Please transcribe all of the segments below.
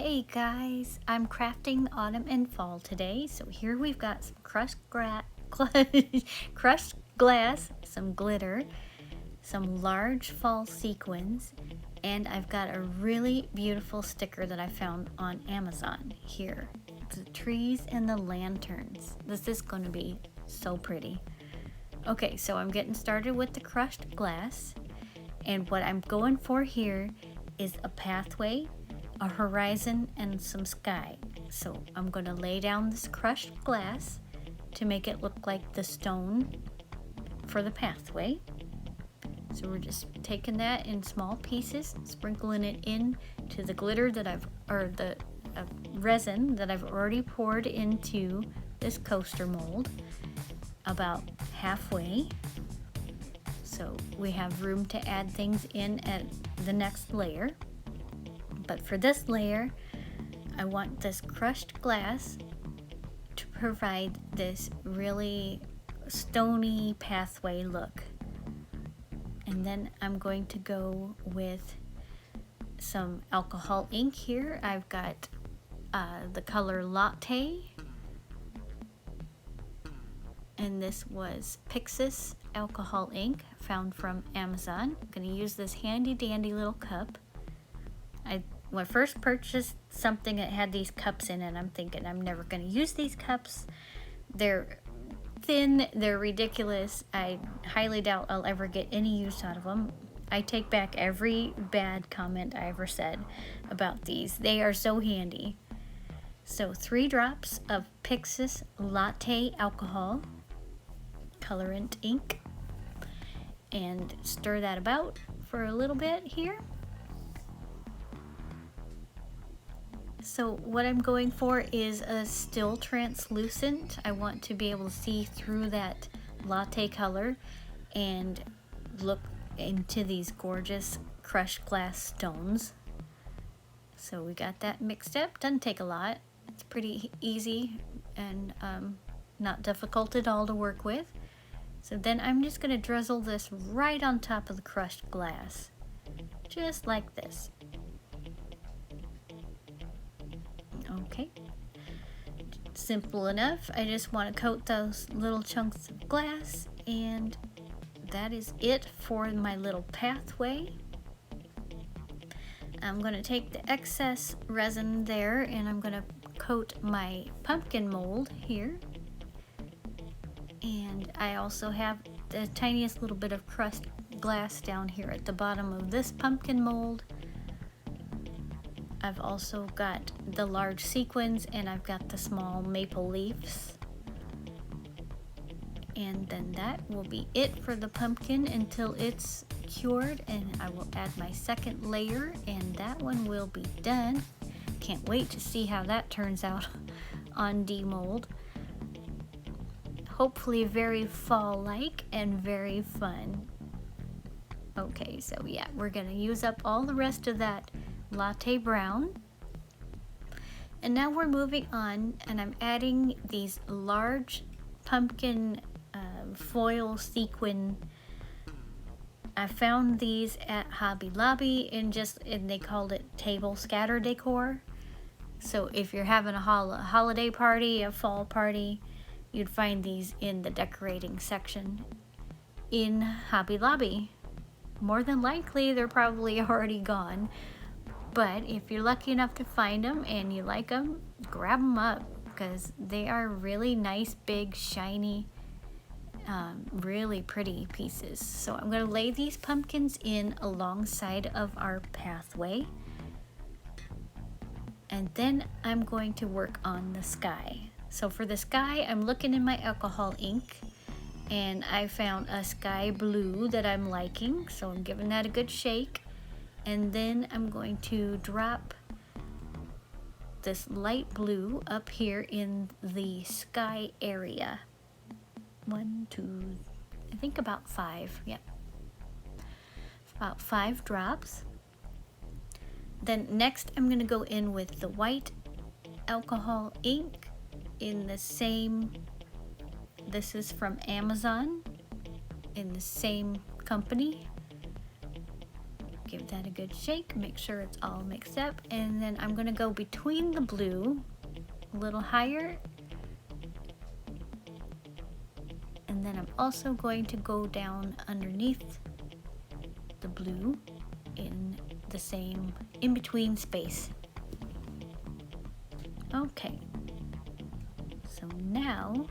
Hey guys, I'm crafting autumn and fall today. So here we've got some crushed glass, some glitter, some large fall sequins, and I've got a really beautiful sticker that I found on Amazon here. The trees and the lanterns. This is going to be so pretty. Okay, so I'm getting started with the crushed glass, and what I'm going for here is a pathway, a horizon, and some sky. So I'm going to lay down this crushed glass to make it look like the stone for the pathway. So we're just taking that in small pieces, sprinkling it in to the glitter that the resin that I've already poured into this coaster mold about halfway. So we have room to add things in at the next layer. But for this layer, I want this crushed glass to provide this really stony pathway look. And then I'm going to go with some alcohol ink here. I've got the color Latte, and this was Pixis alcohol ink found from Amazon. I'm going to use this handy dandy little cup. When I first purchased something that had these cups in it, I'm thinking I'm never going to use these cups. They're thin, they're ridiculous. I highly doubt I'll ever get any use out of them. I take back every bad comment I ever said about these. They are so handy. So 3 drops of Pixis Latte alcohol colorant ink, and stir that about for a little bit here. So what I'm going for is a still translucent. I want to be able to see through that latte color and look into these gorgeous crushed glass stones. So we got that mixed up. Doesn't take a lot. It's pretty easy and not difficult at all to work with. So then I'm just going to drizzle this right on top of the crushed glass, just like this. Okay, simple enough. I just want to coat those little chunks of glass, and that is it for my little pathway. I'm going to take the excess resin there, and I'm going to coat my pumpkin mold here. And I also have the tiniest little bit of crushed glass down here at the bottom of this pumpkin mold. I've also got the large sequins, and I've got the small maple leaves. And then that will be it for the pumpkin until it's cured, and I will add my second layer, and that one will be done. Can't wait to see how that turns out on demold. Hopefully very fall-like and very fun. Okay, so yeah, we're gonna use up all the rest of that latte brown. And now we're moving on, and I'm adding these large pumpkin foil sequin. I found these at Hobby Lobby and they called it table scatter decor. So if you're having a holiday party, a fall party, you'd find these in the decorating section in Hobby Lobby. More than likely, they're probably already gone. But if you're lucky enough to find them and you like them, grab them up, because they are really nice, big, shiny, really pretty pieces. So I'm going to lay these pumpkins in alongside of our pathway. And then I'm going to work on the sky. So for the sky, I'm looking in my alcohol ink, and I found a sky blue that I'm liking. So I'm giving that a good shake. And then I'm going to drop this light blue up here in the sky area. 1, 2, I think about 5. Yep. About 5 drops. Then next I'm going to go in with the white alcohol ink in the same, this is from Amazon, in the same company. Give that a good shake, make sure it's all mixed up, and then I'm gonna go between the blue, a little higher, and then I'm also going to go down underneath the blue in the same in-between space. Okay, so now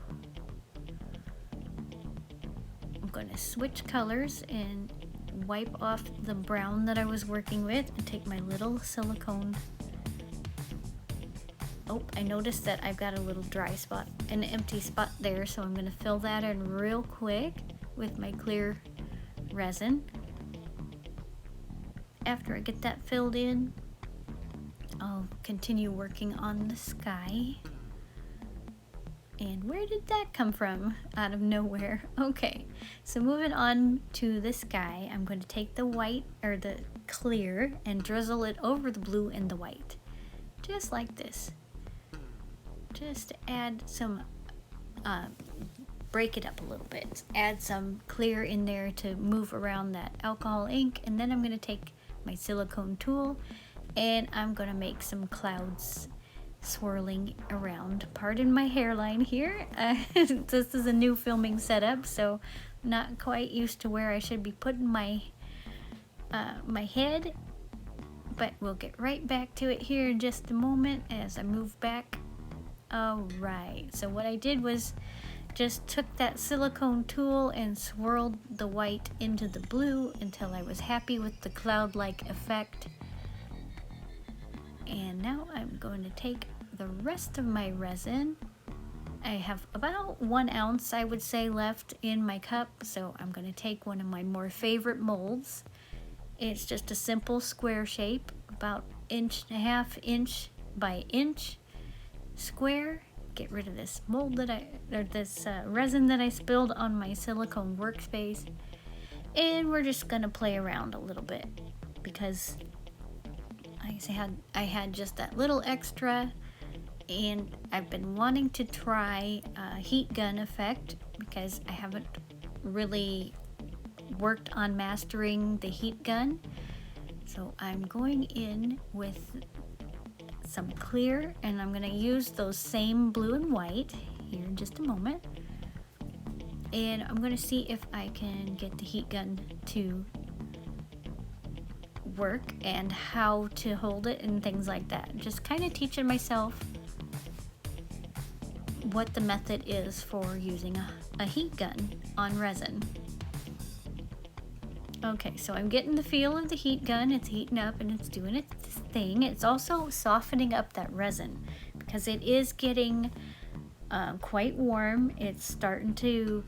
I'm going to switch colors and wipe off the brown that I was working with and take my little silicone. Oh, I noticed that I've got a little dry spot, an empty spot there, so I'm going to fill that in real quick with my clear resin. After I get that filled in, I'll continue working on the sky. And where did that come from? Out of nowhere. Okay, so moving on to the sky, I'm going to take the white, or the clear, and drizzle it over the blue and the white. Just like this. Just add some, break it up a little bit. Add some clear in there to move around that alcohol ink, and then I'm going to take my silicone tool and I'm going to make some clouds swirling around. Pardon my hairline here. This is a new filming setup, so not quite used to where I should be putting my my head, but we'll get right back to it here in just a moment as I move back. Alright, so what I did was just took that silicone tool and swirled the white into the blue until I was happy with the cloud-like effect. And now I'm going to take the rest of my resin. I have about 1 ounce, I would say, left in my cup, so I'm going to take one of my more favorite molds. It's just a simple square shape, about 1.5 inch by inch square. Get rid of this mold that this resin that I spilled on my silicone workspace, and we're just gonna play around a little bit because I had just that little extra, and I've been wanting to try a heat gun effect because I haven't really worked on mastering the heat gun. So I'm going in with some clear, and I'm going to use those same blue and white here in just a moment, and I'm going to see if I can get the heat gun to work and how to hold it and things like that. Just kind of teaching myself what the method is for using a heat gun on resin. Okay, so I'm getting the feel of the heat gun. It's heating up and it's doing its thing. It's also softening up that resin because it is getting quite warm. It's starting to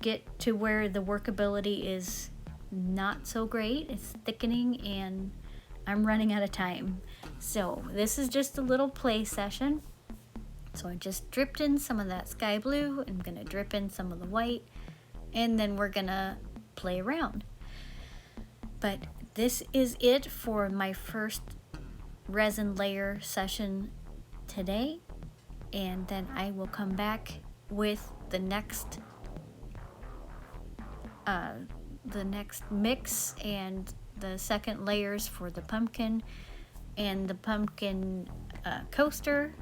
get to where the workability is not so great. It's thickening and I'm running out of time. So this is just a little play session. So I just dripped in some of that sky blue. I'm gonna drip in some of the white, and then we're gonna play around. But this is it for my first resin layer session today, and then I will come back with the next mix and the second layers for the pumpkin and the pumpkin coaster.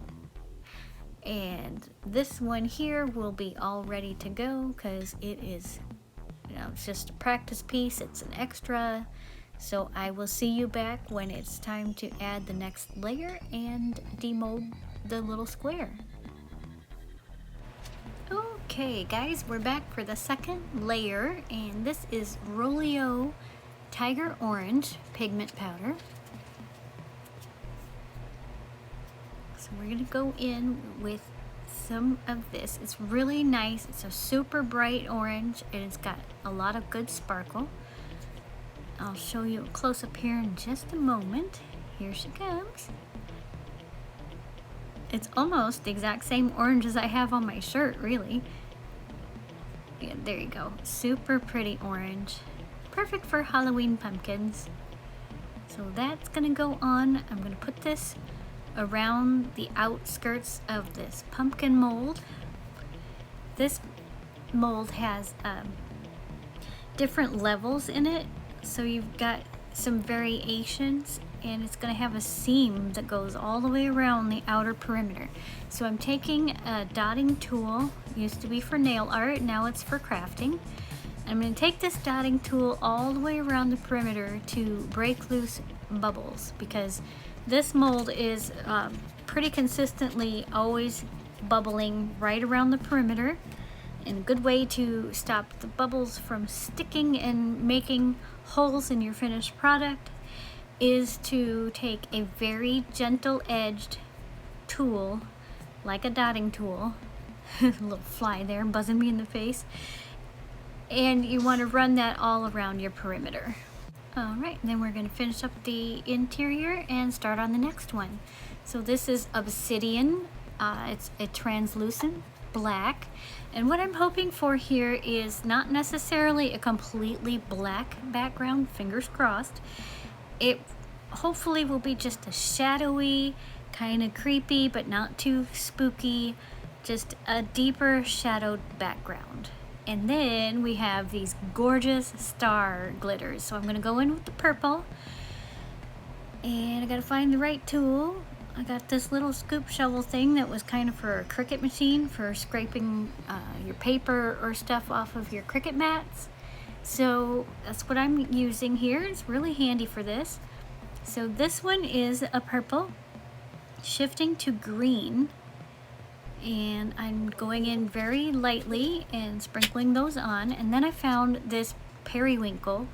And this one here will be all ready to go because it is, it's just a practice piece. It's an extra. So I will see you back when it's time to add the next layer and demold the little square. Okay guys, we're back for the second layer, and this is Rolio Tiger Orange pigment powder. So we're gonna go in with some of this. It's really nice. It's a super bright orange and it's got a lot of good sparkle. I'll show you a close up here in just a moment. Here she comes. It's almost the exact same orange as I have on my shirt, really. Yeah, there you go. Super pretty orange. Perfect for Halloween pumpkins. So that's gonna go on. I'm gonna put this around the outskirts of this pumpkin mold. This mold has different levels in it. So you've got some variations, and it's going to have a seam that goes all the way around the outer perimeter. So I'm taking a dotting tool, used to be for nail art, now it's for crafting. I'm going to take this dotting tool all the way around the perimeter to break loose bubbles, because this mold is pretty consistently always bubbling right around the perimeter. And a good way to stop the bubbles from sticking and making holes in your finished product is to take a very gentle edged tool, like a dotting tool, a little fly there buzzing me in the face, and you want to run that all around your perimeter. Alright, then we're going to finish up the interior and start on the next one. So this is obsidian, it's a translucent black, and what I'm hoping for here is not necessarily a completely black background, fingers crossed. It hopefully will be just a shadowy, kind of creepy but not too spooky, just a deeper shadowed background. And then we have these gorgeous star glitters. So I'm going to go in with the purple, and I got to find the right tool. I got this little scoop shovel thing that was kind of for a Cricut machine for scraping your paper or stuff off of your Cricut mats. So that's what I'm using here. It's really handy for this. So this one is a purple, shifting to green, and I'm going in very lightly and sprinkling those on. And then I found this periwinkle,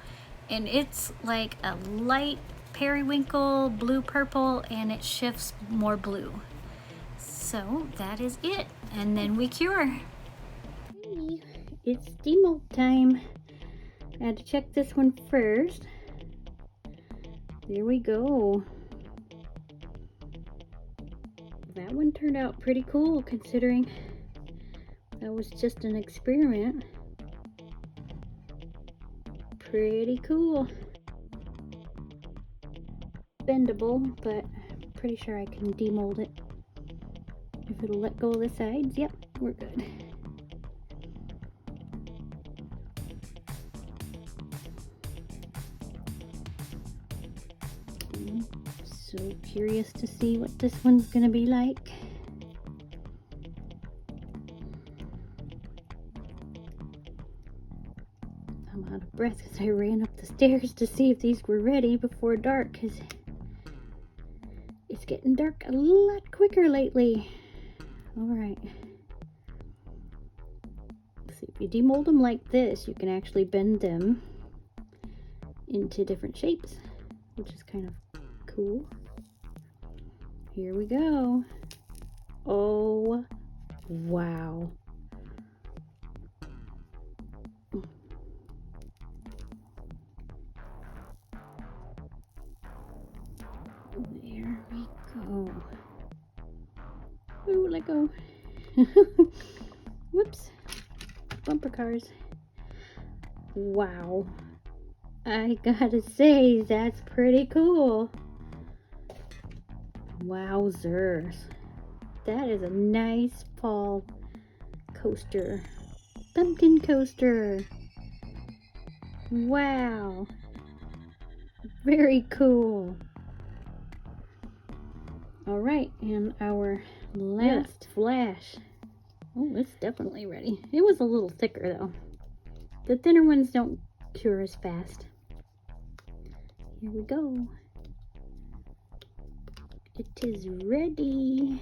and it's like a light periwinkle, blue purple, and it shifts more blue. So that is it, and then we cure. Hey, it's demold time. I had to check this one first. There we go. That one turned out pretty cool, considering that was just an experiment. Pretty cool. Bendable, but I'm pretty sure I can demold it. If it'll let go of the sides, yep, we're good. I'm so curious to see what this one's gonna be like. I'm out of breath because I ran up the stairs to see if these were ready before dark, because it's getting dark a lot quicker lately. Alright. So if you demold them like this, you can actually bend them into different shapes, which is kind of cool. Here we go. Oh, wow. There we go. Ooh, let go. Whoops. Bumper cars. Wow. I gotta say, that's pretty cool. Wowzers. That is a nice fall coaster. Pumpkin coaster. Wow. Very cool. Alright, and our last flash. Oh, it's definitely ready. It was a little thicker though. The thinner ones don't cure as fast. Here we go. It is ready.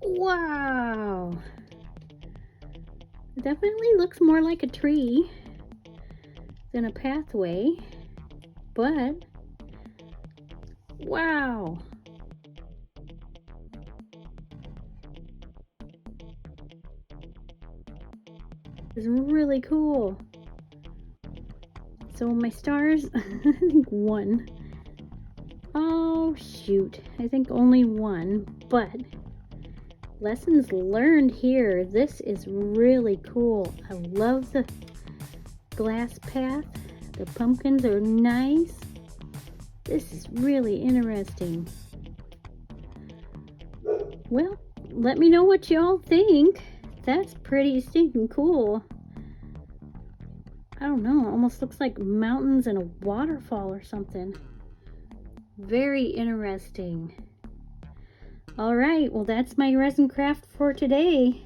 Wow. It definitely looks more like a tree than a pathway, but wow. It's really cool. So my stars, I think one. Oh shoot, I think only one, but lessons learned here. This is really cool. I love the glass path. The pumpkins are nice. This is really interesting. Well, let me know what y'all think. that's pretty stinking cool. I don't know, it almost looks like mountains and a waterfall or something. Very interesting. All right, well, that's my resin craft for today.